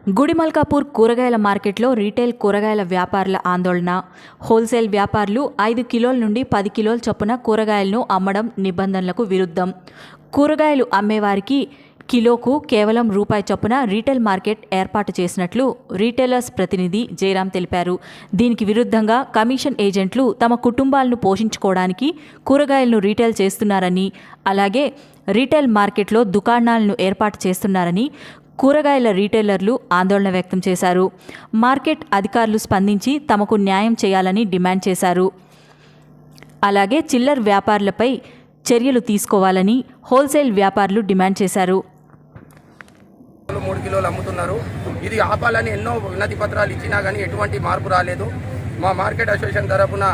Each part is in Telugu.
గుడిమల్కాపూర్ కూరగాయల మార్కెట్లో రీటైల్ కూరగాయల వ్యాపారుల ఆందోళన. హోల్సేల్ వ్యాపారులు 5 కిలోల నుండి 10 కిలోల చొప్పున కూరగాయలను అమ్మడం నిబంధనలకు విరుద్ధం. కూరగాయలు అమ్మేవారికి కిలోకు కేవలం రూపాయి చొప్పున రీటైల్ మార్కెట్ ఏర్పాటు చేసినట్లు రీటైలర్స్ ప్రతినిధి జయరాం తెలిపారు. దీనికి విరుద్ధంగా కమిషన్ ఏజెంట్లు తమ కుటుంబాలను పోషించుకోవడానికి కూరగాయలను రీటైల్ చేస్తున్నారని, అలాగే రీటైల్ మార్కెట్లో దుకాణాలను ఏర్పాటు చేస్తున్నారని కూరగాయల రీటైలర్లు ఆందోళన వ్యక్తం చేశారు. మార్కెట్ అధికారులు స్పందించి తమకు న్యాయం చేయాలని డిమాండ్ చేశారు. అలాగే చిల్లర్ వ్యాపారులపై చర్యలు తీసుకోవాలని హోల్సేల్ వ్యాపారులు డిమాండ్ చేశారు. 3 కిలోలు అమ్ముతున్నారు. ఇది ఆపాలని ఎన్నో వినతి పత్రాలు ఇచ్చినా కానీ ఎటువంటి మార్పు రాలేదు. మా మార్కెట్ అసోసియేషన్ తరఫున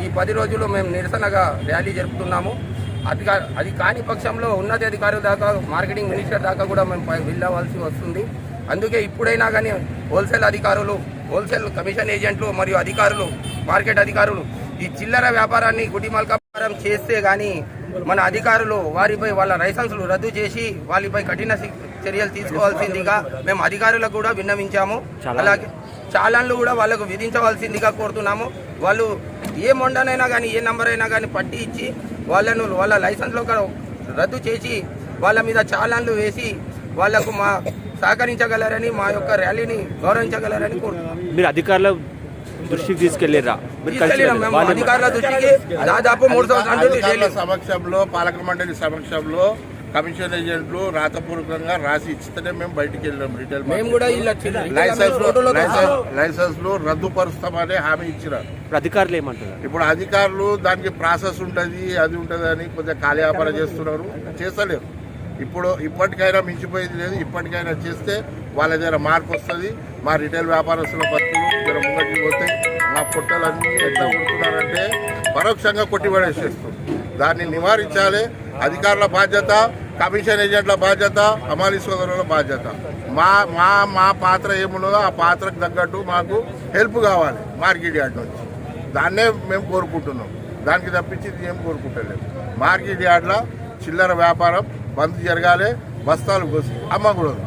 ఈ 10 రోజులు మేము నిరసనగా ర్యాలీ జరుపుతున్నాము. అది కాని పక్షంలో ఉన్నత అధికారుల దాకా, మార్కెటింగ్ మినిస్టర్ దాకా కూడా మేము వెళ్ళవలసి వస్తుంది. అందుకే ఇప్పుడైనా కానీ హోల్సేల్ అధికారులు, హోల్సేల్ కమిషన్ ఏజెంట్లు మరియు అధికారులు, మార్కెట్ అధికారులు ఈ చిల్లర వ్యాపారాన్ని గుడిమల్కాపురం చేస్తే కానీ మన అధికారులు వారిపై వాళ్ళ లైసెన్సులు రద్దు చేసి వాళ్ళపై కఠిన చర్యలు తీసుకోవాల్సిందిగా మేము అధికారులకు కూడా విన్నవించాము. అలాగే చాలాన్లు కూడా వాళ్ళకు విధించవలసిందిగా కోరుతున్నాము. వాళ్ళు ఏ మొండనైనా కానీ, ఏ నంబర్ అయినా కానీ పట్టి ఇచ్చి వాళ్ళ లైసెన్స్లో రద్దు చేసి వాళ్ళ మీద చాలాన్లు వేసి వాళ్లకు సహకరించగలరని, మా యొక్క ర్యాలీని గౌరవించగలరని కోరుతున్నాం. మీరు అధికారుల దృష్టికి తీసుకెళ్లేరా? అధికారుల దృష్టికి దాదాపు 3 సంవత్సరాల సమక్షంలో, పాలక మండలి సమక్షంలో కమిషన్ ఏజెంట్లు రాతపూర్వకంగా రాసి ఇస్తేనే మేము బయటికి వెళ్ళాం. రీటైల్ మేము కూడా లైసెన్స్లు రద్దుపరుస్తామని హామీ ఇచ్చినారు. అధికారులు ఏమంటారు? ఇప్పుడు అధికారులు దానికి ప్రాసెస్ ఉంటుంది, అది ఉంటుంది అని కొద్దిగా కాలయాపన చేస్తున్నారు, చేస్తలేరు. ఇప్పటికైనా మించిపోయేది లేదు. ఇప్పటికైనా చేస్తే వాళ్ళ దగ్గర మార్పు వస్తుంది. మా రిటైల్ వ్యాపారస్తుల బతుకులు దగ్గర ముంగటికి పోతే మా పొట్టలన్నీ ఎట్లా కొడుతున్నారంటే పరోక్షంగా కొట్టిపడేసేస్తుంది. దాన్ని నివారించాలి. అధికారుల బాధ్యత, కమిషన్ ఏజెంట్ల బాధ్యత, హమాలీ సోదరుల బాధ్యత. మా పాత్ర ఏమున్నదో ఆ పాత్రకు తగ్గట్టు మాకు హెల్ప్ కావాలి మార్కెట్ యార్డ్ నుంచి. దాన్నే మేము కోరుకుంటున్నాం. దానికి తప్పించి ఏం కోరుకుంటలేదు. మార్కెట్ యార్డ్లో చిల్లర వ్యాపారం బంద్ జరగాలి. బస్తాలు కోసి అమ్మకూడదు.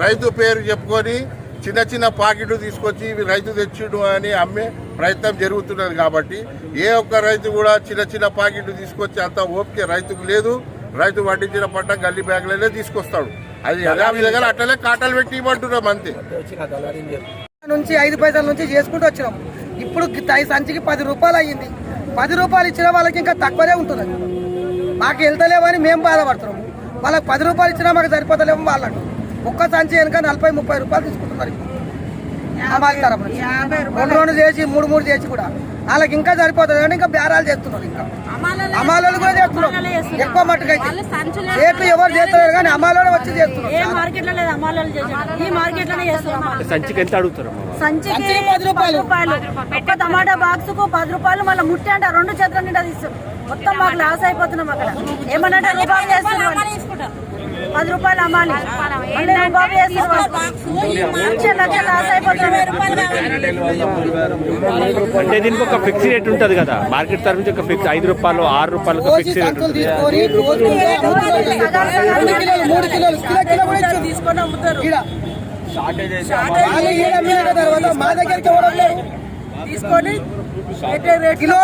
రైతు పేరు చెప్పుకొని చిన్న చిన్న పాకెట్లు తీసుకొచ్చి ఇవి రైతు తెచ్చిడు అని అమ్మే ప్రయత్నం జరుగుతున్నది. కాబట్టి ఏ ఒక్క రైతు కూడా చిన్న చిన్న పాకెట్లు తీసుకొచ్చి అంత ఓపిక రైతుకు లేదు. రైతు పండించిన పంట గల్లీ బ్యాగ్లనే తీసుకొస్తాడు. అది యథావిధిగా అట్లనే కాటలు పెట్టి ఇవ్వమంటున్నాం అంతే. నుంచి 5 పైసల నుంచి చేసుకుంటూ వచ్చినాం. ఇప్పుడు సంచికి 10 రూపాయలు అయ్యింది. 10 రూపాయలు ఇచ్చిన వాళ్ళకి ఇంకా తక్కువనే ఉంటుంది. మాకు వెళ్తలేవని మేము బాధపడుతున్నాము. వాళ్ళకి 10 రూపాయలు ఇచ్చినా మాకు సరిపోతలేము. వాళ్ళకు ఒక్క సంచి వెనుక 40-30 రూపాయలు తీసుకుంటున్నారు. రెండు చేసి 3 చేసి కూడా వాళ్ళకి ఇంకా సరిపోతుంది కానీ ఇంకా బేరాలు చేస్తున్నారు. ఇంకా అమ్మాయిలు కూడా చేస్తున్నారు. ఎక్కువ మట్టుకైతే రేట్లు ఎవరు చేస్తున్నారు కానీ అమ్మాయిలు వచ్చి చేస్తున్నారు. సంచికి ఎంత అడుగుతారు? సంచికి 10 రూపాయలు. ఒక్క టమాటా బాక్స్ కు 10 రూపాయలు. మళ్ళీ ముట్టి అంట 2 చేతుల నిండా తీస్తాం. మొత్తం మాకు లాస్ అయిపోతున్నాం. అక్కడ ఏమన్నా రూపాయలు చేస్తున్నాం. 10 రూపాయలు అమ్మాలి. రూపాయలు చేస్తున్నాం. లాస్ అయిపోతున్నాం. అంటే దీనికి ఒక ఫిక్స్ రేట్ ఉంటుంది కదా మార్కెట్ తరఫు నుంచి. ఒక ఫిక్స్ 5 రూపాయలు 6 రూపాయలు ఫిక్స్ రేట్ తీసుకొని అమ్ముతారు. తీసుకొని